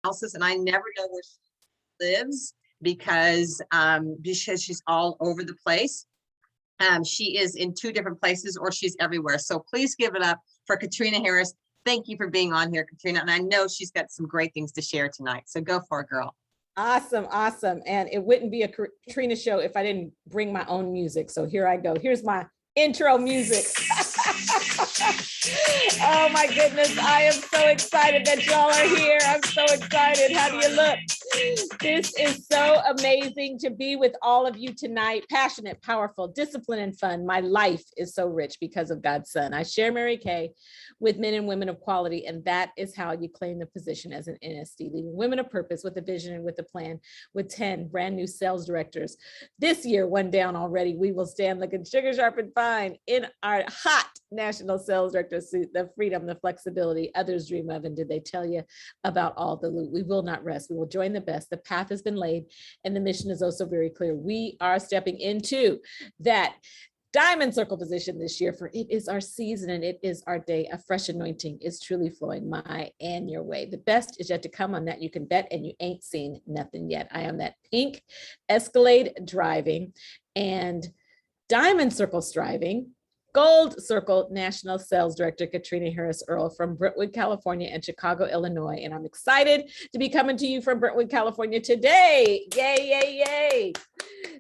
houses, and I never know where she lives because she's all over the place. She is in 2 different places, or she's everywhere. So please give it up for Caterina Harris. Thank you for being on here, Caterina. And I know she's got some great things to share tonight. So go for it, girl. Awesome. Awesome. And it wouldn't be a Caterina show if I didn't bring my own music. So here I go. Here's my intro music. Oh my goodness. I am so excited that y'all are here. I'm so excited. How do you look? This is so amazing to be with all of you tonight. Passionate, powerful, disciplined, and fun. My life is so rich because of God's Son. I share Mary Kay with men and women of quality, and that is how you claim the position as an NSD, leading women of purpose with a vision and with a plan, with 10 brand new sales directors. This year, 1 down already. We will stand looking sugar sharp and fine in our hot national sales director suit, the freedom, the flexibility others dream of. And did they tell you about all the loot? We will not rest. We will join the best. The path has been laid and the mission is also very clear. We are stepping into that diamond circle position this year, for it is our season and it is our day. A fresh anointing is truly flowing my and your way. The best is yet to come. On that you can bet, and you ain't seen nothing yet. I am that pink Escalade driving and diamond circle striving, gold circle national sales director, Caterina Harris Earl, from Brentwood, California and Chicago, Illinois. And I'm excited to be coming to you from Brentwood, California today. Yay, yay, yay.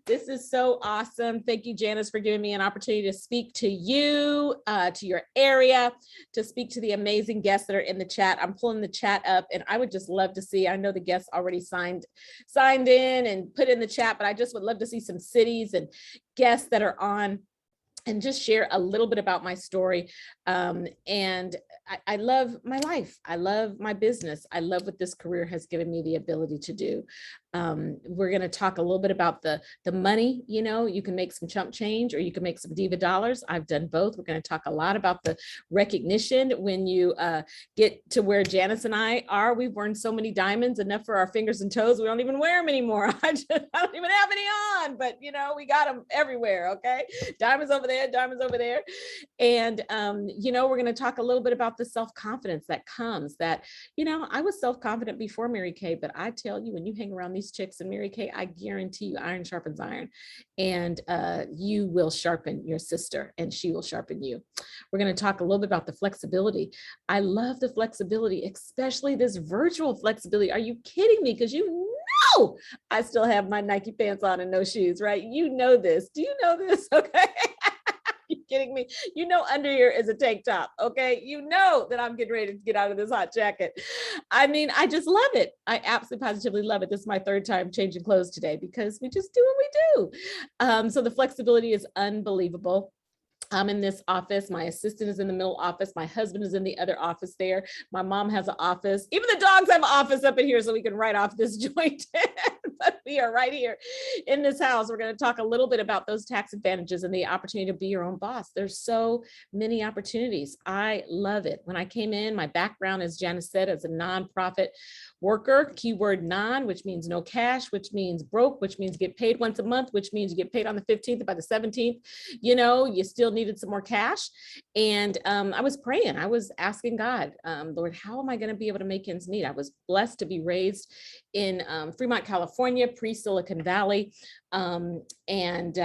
This is so awesome. Thank you, Janis, for giving me an opportunity to speak to you, to your area, to speak to the amazing guests that are in the chat. I'm pulling the chat up and I would just love to see, I know the guests already signed in and put in the chat, but I just would love to see some cities and guests that are on and just share a little bit about my story. And I love my life. I love my business. I love what this career has given me the ability to do. We're going to talk a little bit about the money. You know, you can make some chump change or you can make some diva dollars. I've done both. We're going to talk a lot about the recognition when you get to where Janis and I are. We've worn so many diamonds, enough for our fingers and toes. We don't even wear them anymore. I don't even have any on, but you know, we got them everywhere. Okay. Diamonds over there, diamonds over there. And, you know, we're going to talk a little bit about the self-confidence that comes that, you know, I was self-confident before Mary Kay, but I tell you, when you hang around these chicks and Mary Kay, I guarantee you iron sharpens iron, and you will sharpen your sister and she will sharpen you. We're going to talk a little bit about the flexibility. I love the flexibility, especially this virtual flexibility. Are you kidding me? Because you know, I still have my Nike pants on and no shoes, right? You know this. Do you know this? Okay. You kidding me? You know, under here is a tank top. Okay. You know that I'm getting ready to get out of this hot jacket. I mean, I just love it. I absolutely positively love it. This is my 3rd time changing clothes today because we just do what we do. So the flexibility is unbelievable. I'm in this office. My assistant is in the middle office. My husband is in the other office there. My mom has an office. Even the dogs have an office up in here so we can write off this joint. But we are right here in this house. We're going to talk a little bit about those tax advantages and the opportunity to be your own boss. There's so many opportunities. I love it. When I came in, my background, as Janis said, as a nonprofit worker, keyword non, which means no cash, which means broke, which means get paid once a month, which means you get paid on the 15th, by the 17th, you know, you still needed some more cash. And I was praying, I was asking God, Lord, how am I going to be able to make ends meet? I was blessed to be raised in Fremont, California, pre-Silicon Valley, and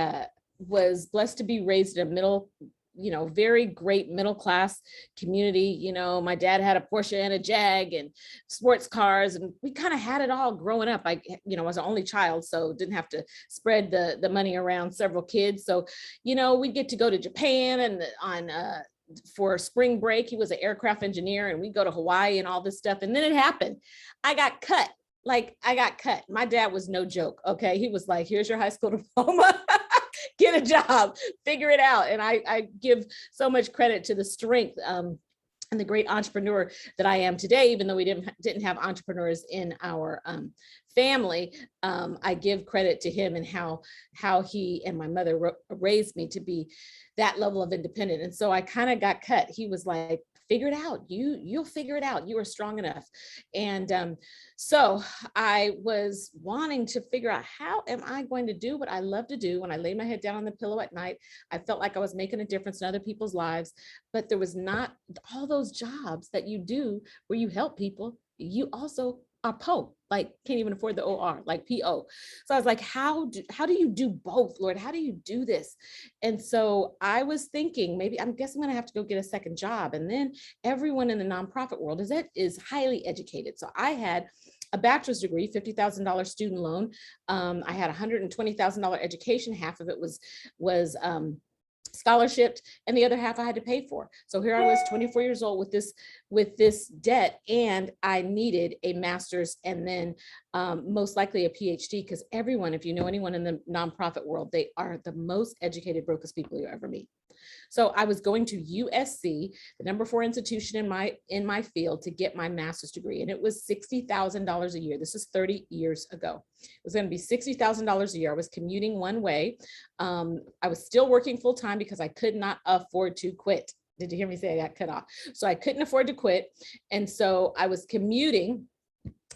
was blessed to be raised in a middle, you know, very great middle class community. You know, my dad had a Porsche and a Jag and sports cars, and we kind of had it all growing up. I, you know, was an only child, so didn't have to spread the money around several kids. So, you know, we'd get to go to Japan and for spring break. He was an aircraft engineer, and we'd go to Hawaii and all this stuff. And then it happened. I got cut. My dad was no joke. Okay. He was like, here's your high school diploma. Get a job, figure it out. And I give so much credit to the strength and the great entrepreneur that I am today, even though we didn't have entrepreneurs in our family. I give credit to him and how he and my mother raised me to be that level of independent. And so I kind of got cut. He was like, figure it out. You'll figure it out. You are strong enough. And so I was wanting to figure out, how am I going to do what I love to do? When I lay my head down on the pillow at night, I felt like I was making a difference in other people's lives, but there was not all those jobs that you do where you help people. You also PO, like can't even afford the OR, like PO. So I was like, how do you do both, Lord? How do you do this? And so I was thinking, maybe I'm guessing I'm gonna have to go get a second job. And then everyone in the nonprofit world is highly educated. So I had a bachelor's degree, $50,000 student loan. I had $120,000 education. Half of it was scholarship, and the other half I had to pay for. So here I was, 24 years old with this debt, and I needed a master's and then most likely a PhD, because everyone, if you know anyone in the nonprofit world, they are the most educated, brokest people you ever meet. So I was going to USC, the number 4 institution in my field, to get my master's degree. And it was $60,000 a year. This is 30 years ago. It was going to be $60,000 a year. I was commuting one way. I was still working full time because I could not afford to quit. Did you hear me say I got cut off? So I couldn't afford to quit. And so I was commuting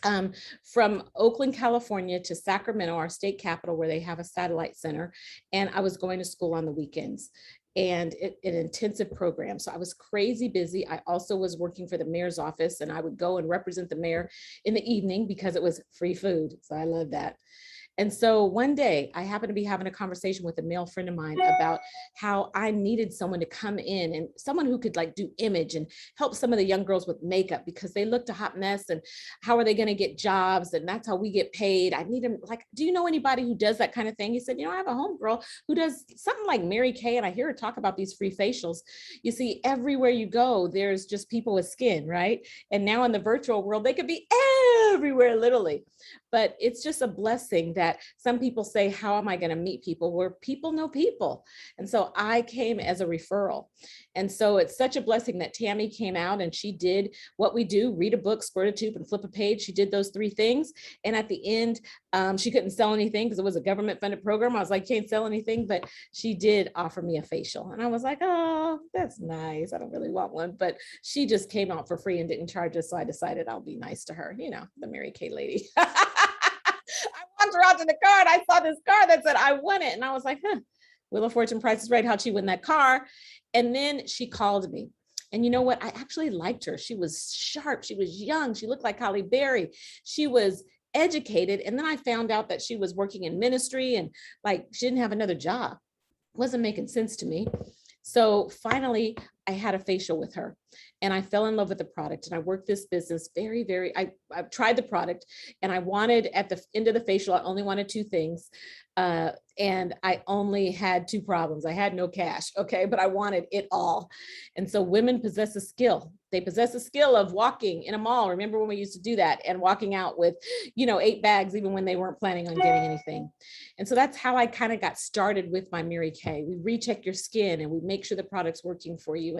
from Oakland, California to Sacramento, our state capital, where they have a satellite center. And I was going to school on the weekends, and an intensive program. So I was crazy busy. I also was working for the mayor's office, and I would go and represent the mayor in the evening because it was free food. So I love that. And so one day I happened to be having a conversation with a male friend of mine about how I needed someone to come in, and someone who could like do image and help some of the young girls with makeup, because they looked a hot mess, and how are they going to get jobs? And that's how we get paid. I need them. Like, do you know anybody who does that kind of thing? He said, I have a homegirl who does something like Mary Kay, and I hear her talk about these free facials. You see, everywhere you go, there's just people with skin, right? And now in the virtual world, they could be everywhere, literally. But it's just a blessing that some people say, how am I going to meet people? Where people know people. And so I came as a referral. And so it's such a blessing that Tammy came out and she did what we do: read a book, squirt a tube, and flip a page. She did those 3 things. And at the end, she couldn't sell anything because it was a government funded program. I was like, can't sell anything, but she did offer me a facial. And I was like, oh, that's nice. I don't really want one, but she just came out for free and didn't charge us. So I decided I'll be nice to her, the Mary Kay lady. I walked her out to the car and I saw this car that said, I won it. And I was like, Wheel of Fortune, Price is Right. How'd she win that car? And then she called me. And you know what? I actually liked her. She was sharp. She was young. She looked like Holly Berry. She was educated. And then I found out that she was working in ministry, and like she didn't have another job. It wasn't making sense to me. So finally, I had a facial with her, and I fell in love with the product, and I worked this business I tried the product, and I wanted, at the end of the facial, I only wanted 2 things. And I only had 2 problems. I had no cash. Okay. But I wanted it all. And so women possess a skill. They possess a skill of walking in a mall. Remember when we used to do that, and walking out with, 8 bags, even when they weren't planning on getting anything. And so that's how I kind of got started with my Mary Kay. We recheck your skin and we make sure the product's working for you.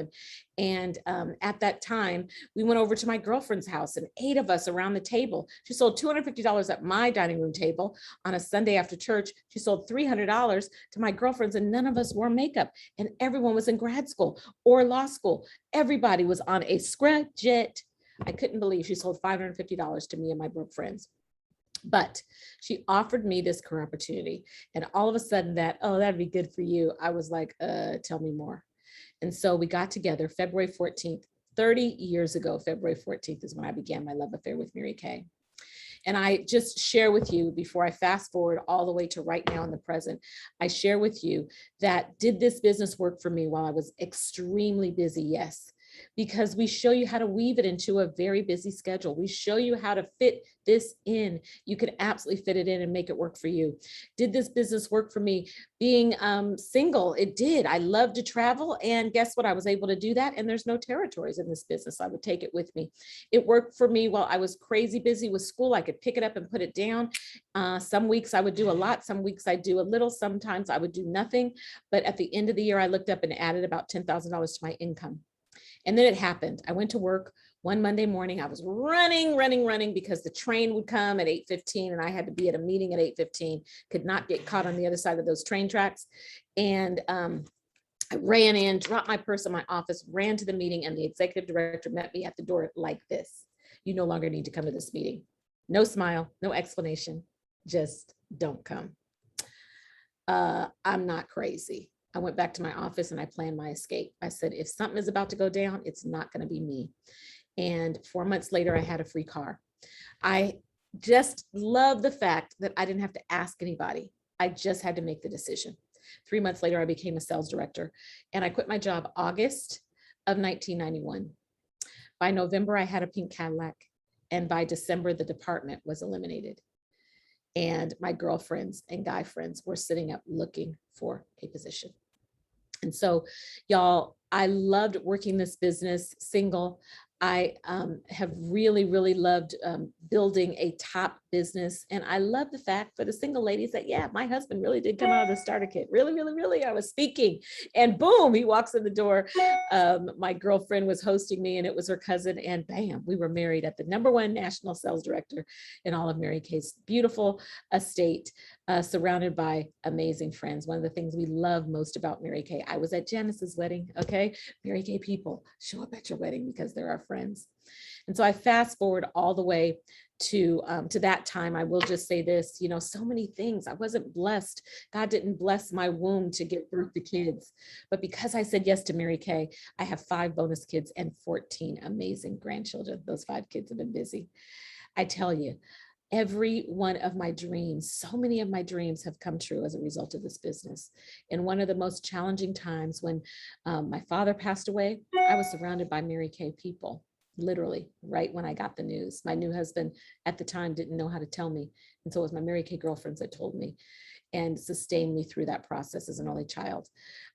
And at that time, we went over to my girlfriend's house, and 8 of us around the table. She sold $250 at my dining room table on a Sunday after church. She sold $300 to my girlfriends, and none of us wore makeup. And everyone was in grad school or law school. Everybody was on a scratch-jet. I couldn't believe she sold $550 to me and my broke friends. But she offered me this career opportunity. And all of a sudden that'd be good for you. I was like, tell me more. And so we got together February 14th, 30 years ago. February 14th is when I began my love affair with Mary Kay. And I just share with you, before I fast forward all the way to right now in the present, I share with you that, did this business work for me while I was extremely busy? Yes. Because we show you how to weave it into a very busy schedule. We show you how to fit this in. You can absolutely fit it in and make it work for you. Did this business work for me being single? It did. I love to travel, and guess what? I was able to do that, and there's no territories in this business. I would take it with me. It worked for me while I was crazy busy with school. I could pick it up and put it down. Some weeks I would do a lot. Some weeks I do a little. Sometimes I would do nothing. But at the end of the year, I looked up and added about $10,000 to my income. And then it happened. I went to work one Monday morning. I was running because the train would come at 8:15 and I had to be at a meeting at 8:15, could not get caught on the other side of those train tracks. And I ran in, dropped my purse in my office, ran to the meeting, and the executive director met me at the door like this: you no longer need to come to this meeting. No smile, no explanation, just don't come. I'm not crazy. I went back to my office and I planned my escape. I said, if something is about to go down, it's not going to be me. And 4 months later, I had a free car. I just love the fact that I didn't have to ask anybody. I just had to make the decision. 3 months later, I became a sales director, and I quit my job August of 1991. By November, I had a pink Cadillac, and by December, the department was eliminated. And my girlfriends and guy friends were sitting up looking for a position. And so, y'all, I loved working this business single. I have really, really loved building a top business. And I love the fact for the single ladies that, yeah, my husband really did come out of the starter kit. Really, really, really, I was speaking and boom, he walks in the door. My girlfriend was hosting me and it was her cousin, and bam, we were married at the #1 national sales director in all of Mary Kay's beautiful estate, surrounded by amazing friends. One of the things we love most about Mary Kay, I was at Janis's wedding, okay? Mary Kay people, show up at your wedding because they're our friends. And so I fast forward all the way to that time. I will just say this, you know, so many things. I wasn't blessed. God didn't bless my womb to give birth to kids. But because I said yes to Mary Kay, I have 5 bonus kids and 14 amazing grandchildren. Those 5 kids have been busy. I tell you, every one of my dreams, so many of my dreams have come true as a result of this business. And one of the most challenging times when my father passed away, I was surrounded by Mary Kay people, literally right when I got the news. My new husband at the time didn't know how to tell me. And so it was my Mary Kay girlfriends that told me and sustained me through that process as an only child.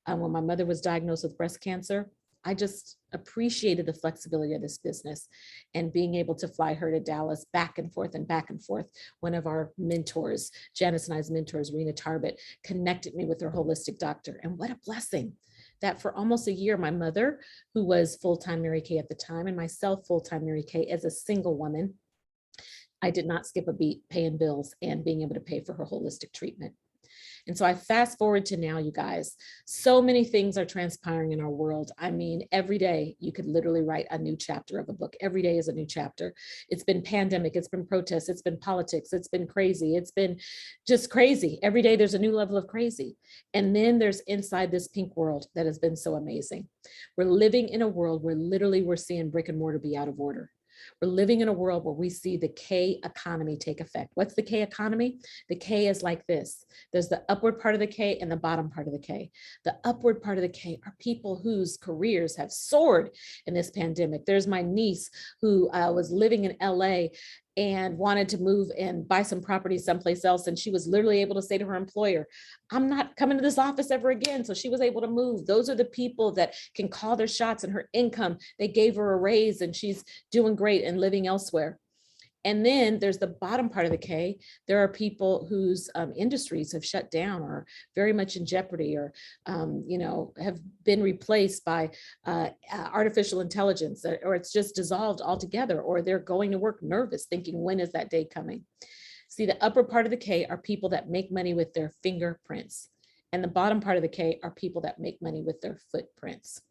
When my mother was diagnosed with breast cancer, I just appreciated the flexibility of this business and being able to fly her to Dallas back and forth and back and forth. One of our mentors, Janis and I's mentors, Rena Tarbett, connected me with her holistic doctor. And what a blessing that for almost a year, my mother, who was full-time Mary Kay at the time, and myself full-time Mary Kay as a single woman, I did not skip a beat paying bills and being able to pay for her holistic treatment. And so I fast forward to now, you guys, so many things are transpiring in our world. I mean, every day you could literally write a new chapter of a book. Every day is a new chapter. It's been pandemic, it's been protests, it's been politics, it's been crazy. It's been just crazy. Every day there's a new level of crazy. And then there's inside this pink world that has been so amazing. We're living in a world where literally we're seeing brick and mortar be out of order. We're living in a world where we see the K economy take effect. What's the K economy? The K is like this. There's the upward part of the K and the bottom part of the K. The upward part of the K are people whose careers have soared in this pandemic. There's my niece who was living in LA and wanted to move and buy some property someplace else. And she was literally able to say to her employer, I'm not coming to this office ever again. So she was able to move. Those are the people that can call their shots, and her income, they gave her a raise and she's doing great and living elsewhere. And then there's the bottom part of the K. There are people whose industries have shut down or very much in jeopardy, or have been replaced by artificial intelligence, or it's just dissolved altogether, or they're going to work nervous, thinking, when is that day coming? See, the upper part of the K are people that make money with their fingerprints, and the bottom part of the K are people that make money with their footprints.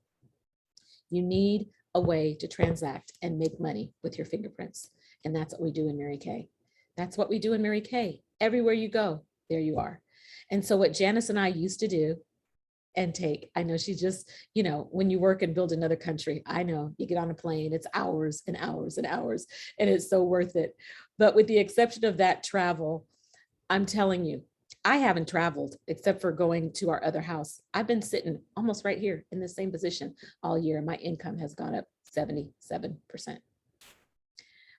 You need a way to transact and make money with your fingerprints. And that's what we do in Mary Kay. That's what we do in Mary Kay. Everywhere you go, there you are. And so what Janis and I used to do and take, I know she just, when you work and build another country, I know you get on a plane, it's hours and hours and hours, and it's so worth it. But with the exception of that travel, I'm telling you, I haven't traveled except for going to our other house. I've been sitting almost right here in the same position all year. My income has gone up 77%.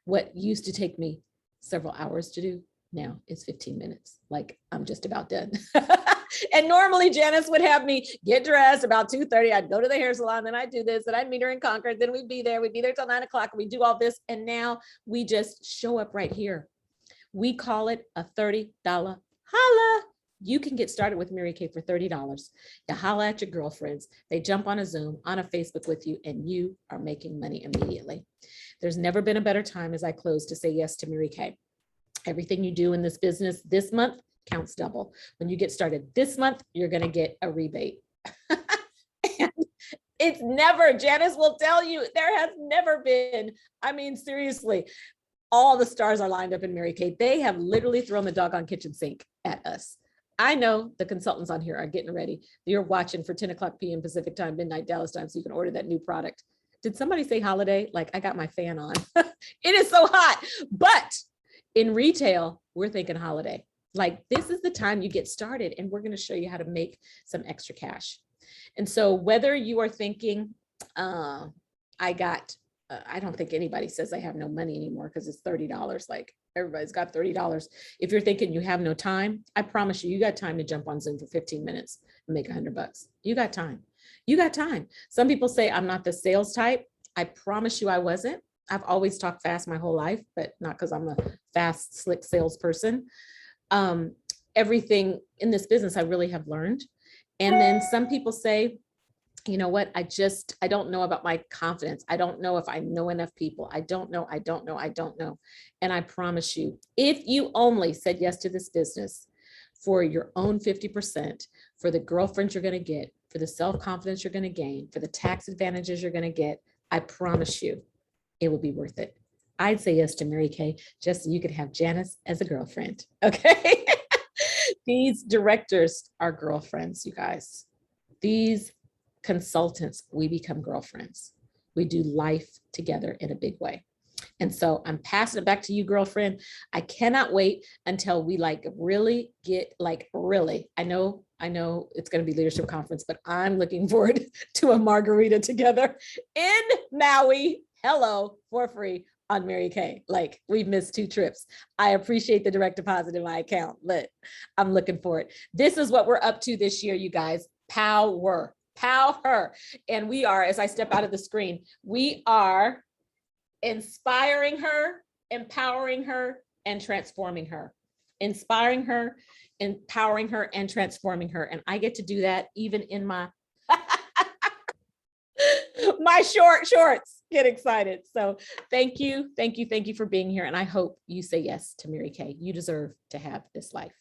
What used to take me several hours to do now is 15 minutes. Like, I'm just about done. And normally Janis would have me get dressed about 2:30. I'd go to the hair salon, then I'd do this, and I'd meet her in Concord. Then we'd be there till 9 o'clock. And we do all this. And now we just show up right here. We call it a $30 holla. You can get started with Mary Kay for $30. You holla at your girlfriends. They jump on a Zoom, on a Facebook with you, and you are making money immediately. There's never been a better time, as I close, to say yes to Mary Kay. Everything you do in this business this month counts double. When you get started this month, you're going to get a rebate. And it's never, Janis will tell you, there has never been, I mean, seriously, all the stars are lined up in Mary Kay. They have literally thrown the doggone kitchen sink at us. I know the consultants on here are getting ready. You're watching for 10 o'clock p.m. Pacific time, midnight Dallas time, so you can order that new product. Did somebody say holiday? Like I got my fan on. It is so hot, but in retail, we're thinking holiday. Like this is the time you get started and we're going to show you how to make some extra cash. And so whether you are thinking, I don't think anybody says I have no money anymore because it's $30. Like everybody's got $30. If you're thinking you have no time, I promise you, you got time to jump on Zoom for 15 minutes and make $100. You got time. You got time. Some people say I'm not the sales type. I promise you I wasn't. I've always talked fast my whole life, but not because I'm a fast, slick salesperson. Everything in this business I really have learned. And then some people say, you know what, I don't know about my confidence. I don't know if I know enough people. I don't know. And I promise you, if you only said yes to this business for your own 50%, for the girlfriends you're going to get, for the self-confidence you're going to gain, for the tax advantages you're going to get, I promise you, it will be worth it. I'd say yes to Mary Kay, just so you could have Janis as a girlfriend. Okay. These directors are girlfriends, you guys. These consultants, we become girlfriends. We do life together in a big way. And so I'm passing it back to you, girlfriend. I cannot wait until we really get really. I know it's going to be leadership conference, but I'm looking forward to a margarita together in Maui. Hello, for free on Mary Kay. Like we've missed 2 trips. I appreciate the direct deposit in my account, but I'm looking for it. This is what we're up to this year, you guys. Power. And we are, as I step out of the screen, we are inspiring her, empowering her, and transforming her. Inspiring her, empowering her, and transforming her. And I get to do that even in my my shorts. Get excited. So thank you for being here. And I hope you say yes to Mary Kay. You deserve to have this life.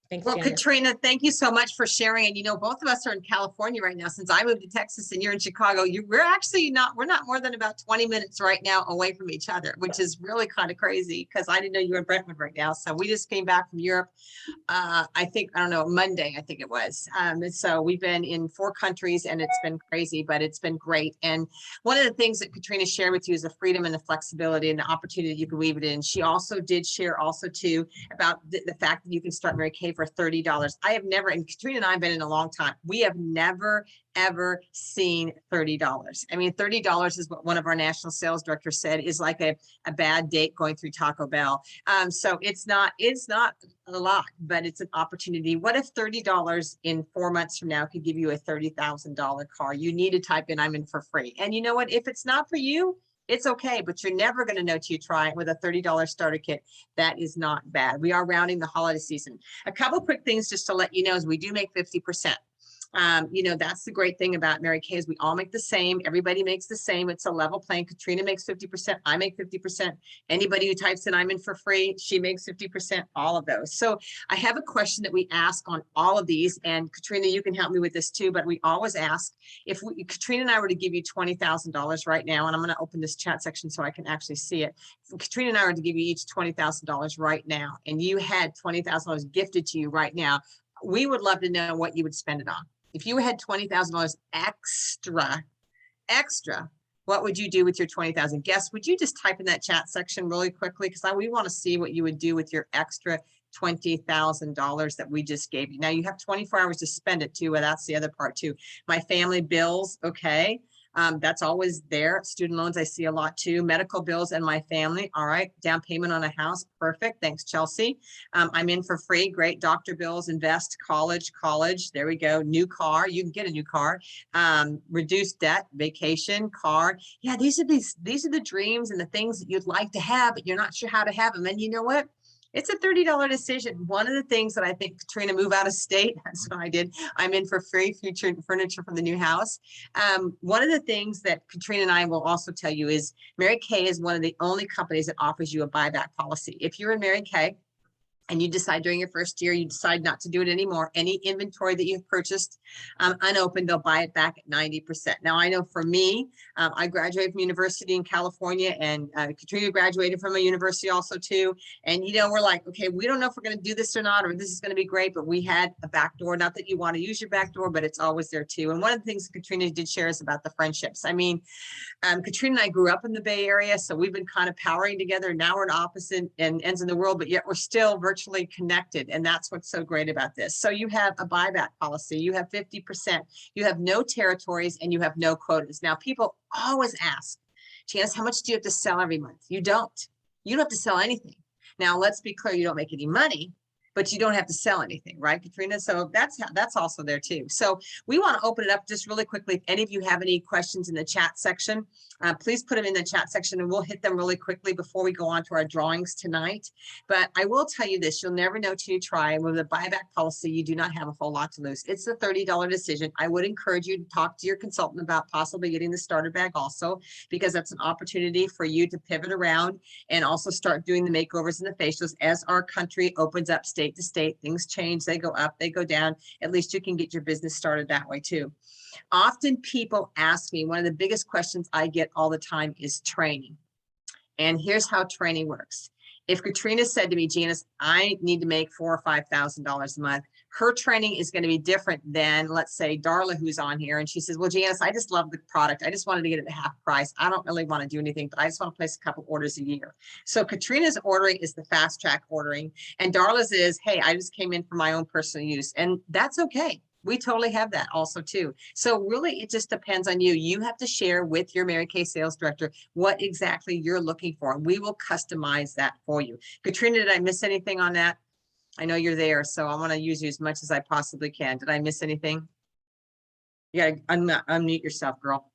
Thanks, Well, Janis. Caterina, thank you so much for sharing. And both of us are in California right now. Since I moved to Texas and you're in Chicago, we're not more than about 20 minutes right now away from each other, which is really kind of crazy because I didn't know you were in Brentwood right now. So we just came back from Europe. Monday, I think it was. And so we've been in 4 countries and it's been crazy, but it's been great. And one of the things that Caterina shared with you is the freedom and the flexibility and the opportunity that you can weave it in. She also did share too about the fact that you can start Mary Kay for $30. I have never, and Caterina and I have been in a long time. We have never, ever seen $30. I mean, $30 is what one of our national sales directors said is like a bad date going through Taco Bell. So it's not a lot, but it's an opportunity. What if $30 in 4 months from now could give you a $30,000 car? You need to type in, I'm in for free. And you know what? If it's not for you, it's okay, but you're never going to know till you try it with a $30 starter kit. That is not bad. We are rounding the holiday season. A couple quick things just to let you know is we do make 50%. That's the great thing about Mary Kay is we all make the same. Everybody makes the same. It's a level playing. Caterina makes 50%. I make 50%. Anybody who types in I'm in for free, she makes 50%, all of those. So I have a question that we ask on all of these, and Caterina, you can help me with this too, but we always ask if Caterina and I were to give you $20,000 right now, and I'm going to open this chat section so I can actually see it. If Caterina and I were to give you each $20,000 right now, and you had $20,000 gifted to you right now, we would love to know what you would spend it on. If you had $20,000 extra, what would you do with your $20,000? Guess, would you just type in that chat section really quickly? Because we want to see what you would do with your extra $20,000 that we just gave you. Now you have 24 hours to spend it too. Well, that's the other part too. My family bills, okay. That's always there. Student loans, I see a lot too. Medical bills and my family. All right. Down payment on a house. Perfect. Thanks, Chelsea. I'm in for free. Great. Doctor bills, invest, college. There we go. New car. You can get a new car. Reduced debt, vacation, car. Yeah, these are the dreams and the things that you'd like to have, but you're not sure how to have them. And you know what? It's a $30 decision. One of the things that I think, Caterina, move out of state. That's what I did. I'm in for free future furniture from the new house. One of the things that Caterina and I will also tell you is Mary Kay is one of the only companies that offers you a buyback policy. If you're in Mary Kay, and you decide during your first year, you decide not to do it anymore, any inventory that you've purchased unopened, they'll buy it back at 90%. Now, I know for me, I graduated from university in California, and Caterina graduated from a university also too. And, you know, we're like, okay, we don't know if we're going to do this or not, or this is going to be great, but we had a back door. Not that you want to use your back door, but it's always there too. And one of the things Caterina did share is about the friendships. I mean, Caterina and I grew up in the Bay Area, so we've been kind of powering together. Now we're in opposite ends in the world, but yet we're still virtually connected. And that's what's so great about this. So you have a buyback policy, you have 50%, you have no territories, and you have no quotas. Now, people always ask, Janis, how much do you have to sell every month? You don't. You don't have to sell anything. Now, let's be clear, you don't make any money, but you don't have to sell anything, right, Caterina? So that's also there too. So we want to open it up just really quickly. If any of you have any questions in the chat section, please put them in the chat section and we'll hit them really quickly before we go on to our drawings tonight. But I will tell you this, you'll never know till you try. And with a buyback policy, you do not have a whole lot to lose. It's a $30 decision. I would encourage you to talk to your consultant about possibly getting the starter bag also, because that's an opportunity for you to pivot around and also start doing the makeovers and the facials as our country opens up state to state. Things change, they go up, they go down. At least you can get your business started that way too. Often people ask me, one of the biggest questions I get all the time is training. And here's how training works. If Caterina said to me, Janis, I need to make $4,000 or $5,000 a month, her training is going to be different than, let's say, Darla, who's on here. And she says, well, Janis, I just love the product. I just wanted to get it at half price. I don't really want to do anything, but I just want to place a couple orders a year. So Caterina's ordering is the fast track ordering. And Darla's is, hey, I just came in for my own personal use. And that's okay. We totally have that also too. So really, it just depends on you. You have to share with your Mary Kay sales director what exactly you're looking for. We will customize that for you. Caterina, did I miss anything on that? I know you're there, so I want to use you as much as I possibly can. Did I miss anything? You gotta unmute yourself, girl.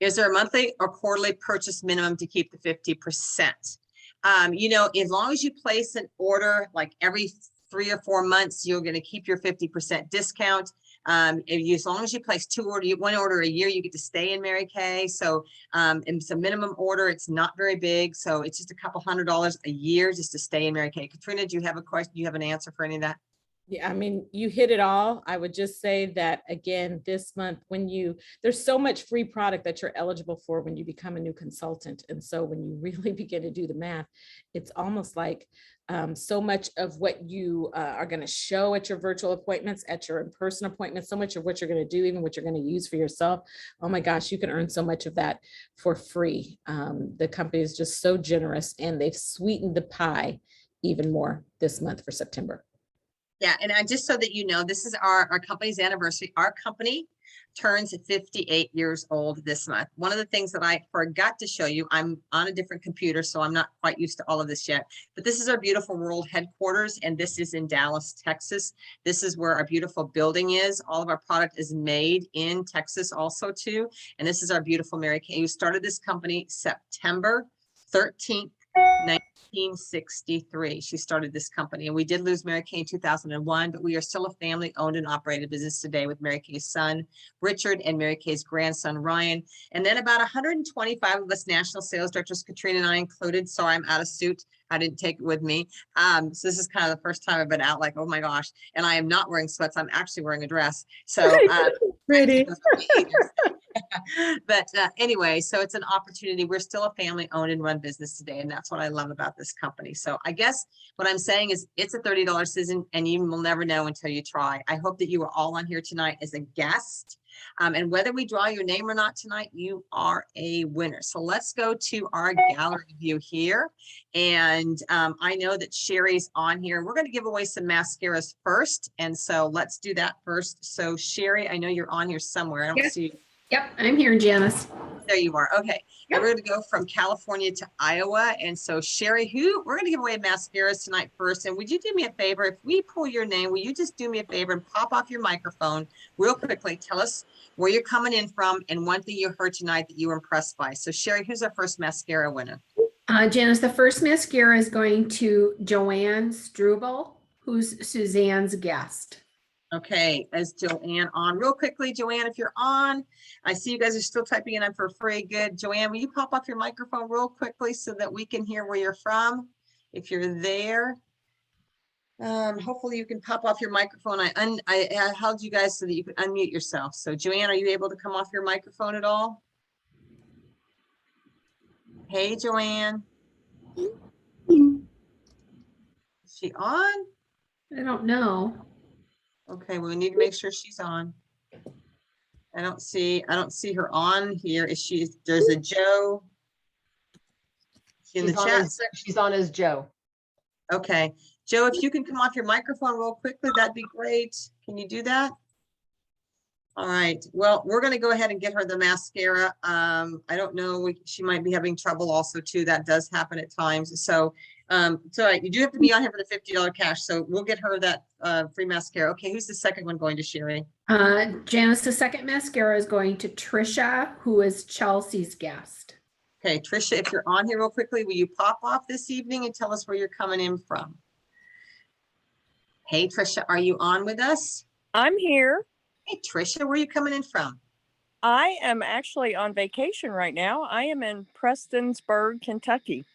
Is there a monthly or quarterly purchase minimum to keep the 50%? You know, as long as you place an order like every 3 or 4 months, you're going to keep your 50% discount. As long as you place one order a year, you get to stay in Mary Kay. So it's a minimum order. It's not very big. So it's just a couple $100 a year just to stay in Mary Kay. Caterina, do you have a question? Do you have an answer for any of that? Yeah, I mean, you hit it all. I would just say that again, this month, there's so much free product that you're eligible for when you become a new consultant. And so when you really begin to do the math, it's almost like so much of what you are going to show at your virtual appointments, at your in-person appointments, so much of what you're going to do, even what you're going to use for yourself. Oh my gosh, you can earn so much of that for free. The company is just so generous, and they've sweetened the pie even more this month for September. Yeah, and just so that you know, this is our company's anniversary. Our company turns 58 years old this month. One of the things that I forgot to show you, I'm on a different computer, so I'm not quite used to all of this yet, but this is our beautiful world headquarters, and this is in Dallas, Texas. This is where our beautiful building is. All of our product is made in Texas also too, and this is our beautiful Mary Kay, who started this company September 13th, 1963. She started this company, and we did lose Mary Kay in 2001, but we are still a family owned and operated business today with Mary Kay's son, Richard, and Mary Kay's grandson, Ryan. And then about 125 of us national sales directors, Caterina and I included. Sorry, I'm out of suit. I didn't take it with me. So this is kind of the first time I've been out like, oh my gosh. And I am not wearing sweats. I'm actually wearing a dress. So pretty. But anyway, so it's an opportunity. We're still a family owned and run business today. And that's what I love about this company. So I guess what I'm saying is it's a $30 season, and you will never know until you try. I hope that you are all on here tonight as a guest. And whether we draw your name or not tonight, you are a winner. So let's go to our gallery view here. And I know that Sherry's on here. We're going to give away some mascaras first. And so let's do that first. So Sherry, I know you're on here somewhere. I don't see you. Yep, I'm here, Janis. There you are. Okay. Yep. And we're going to go from California to Iowa. And so Sherry, we're going to give away mascaras tonight first. And would you do me a favor? If we pull your name, will you just do me a favor and pop off your microphone real quickly? Tell us where you're coming in from and one thing you heard tonight that you were impressed by. So Sherry, who's our first mascara winner? Janis, the first mascara is going to Joanne Struble, who's Suzanne's guest. Okay, is Joanne on? Real quickly, Joanne, if you're on, I see you guys are still typing in for free. Good. Joanne, will you pop off your microphone real quickly so that we can hear where you're from? If you're there. Hopefully you can pop off your microphone. I held you guys so that you could unmute yourself. So Joanne, are you able to come off your microphone at all? Hey, Joanne. Is she on? I don't know. Okay, well, we need to make sure she's on. I don't see her on here. Is she, there's a Joe. In the chat section. She's on as Joe. Okay, Joe, if you can come off your microphone real quickly, that'd be great. Can you do that? All right, well, we're gonna go ahead and get her the mascara. I don't know, she might be having trouble also too. That does happen at times. So it's all right. You do have to be on here for the $50 cash. So we'll get her that free mascara. Okay, who's the second one going to, Sherry? Janice, the second mascara is going to Trisha, who is Chelsea's guest. Okay, Trisha, if you're on here real quickly, will you pop off this evening and tell us where you're coming in from? Hey, Trisha, are you on with us? I'm here. Hey, Trisha, where are you coming in from? I am actually on vacation right now. I am in Prestonsburg, Kentucky.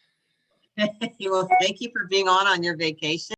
Well, thank you for being on your vacation.